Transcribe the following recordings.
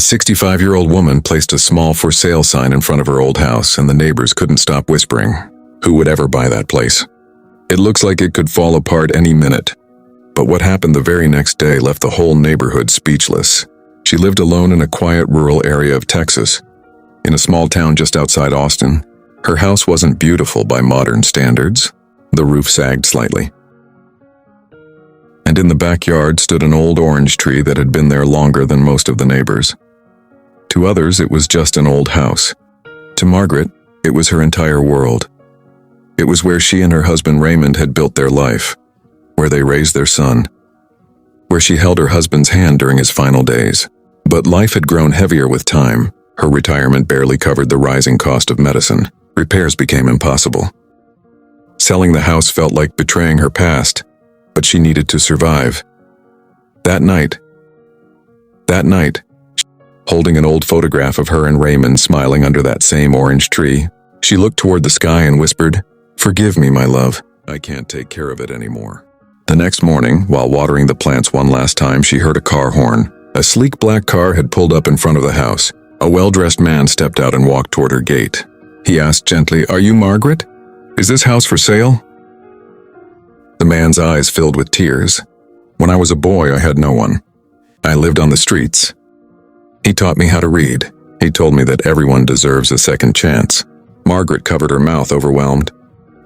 A 65-year-old woman placed a small for sale sign in front of her old house, and the neighbors couldn't stop whispering, "Who would ever buy that place? It looks like it could fall apart any minute." But what happened the very next day left the whole neighborhood speechless. She lived alone in a quiet rural area of Texas. In a small town just outside Austin, her house wasn't beautiful by modern standards. The roof sagged slightly. And in the backyard stood an old orange tree that had been there longer than most of the neighbors. To others, it was just an old house. To Margaret, it was her entire world. It was where she and her husband Raymond had built their life, where they raised their son, where she held her husband's hand during his final days. But life had grown heavier with time. Her retirement barely covered the rising cost of medicine. Repairs became impossible. Selling the house felt like betraying her past, but she needed to survive. That night, holding an old photograph of her and Raymond smiling under that same orange tree, she looked toward the sky and whispered, "Forgive me, my love. I can't take care of it anymore." The next morning, while watering the plants one last time, she heard a car horn. A sleek black car had pulled up in front of the house. A well-dressed man stepped out and walked toward her gate. He asked gently, "Are you Margaret? Is this house for sale?" The man's eyes filled with tears. "When I was a boy, I had no one. I lived on the streets. He taught me how to read. He told me that everyone deserves a second chance." Margaret covered her mouth, overwhelmed.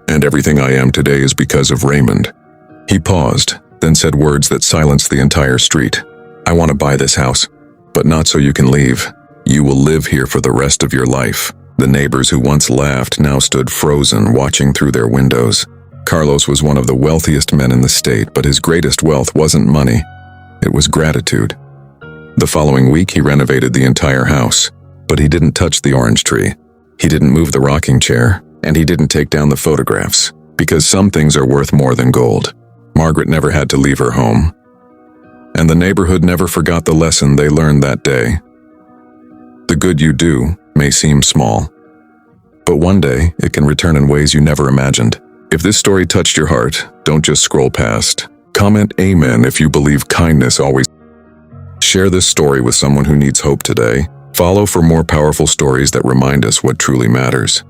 "And everything I am today is because of Raymond." He paused, then said words that silenced the entire street. "I want to buy this house, but not so you can leave. You will live here for the rest of your life." The neighbors who once laughed now stood frozen, watching through their windows. Carlos was one of the wealthiest men in the state, but his greatest wealth wasn't money. It was gratitude. The following week, he renovated the entire house, but he didn't touch the orange tree. He didn't move the rocking chair, and he didn't take down the photographs, because some things are worth more than gold. Margaret never had to leave her home, and the neighborhood never forgot the lesson they learned that day. The good you do may seem small, but one day it can return in ways you never imagined. If this story touched your heart, don't just scroll past. Comment amen if you believe kindness always. Share this story with someone who needs hope today. Follow for more powerful stories that remind us what truly matters.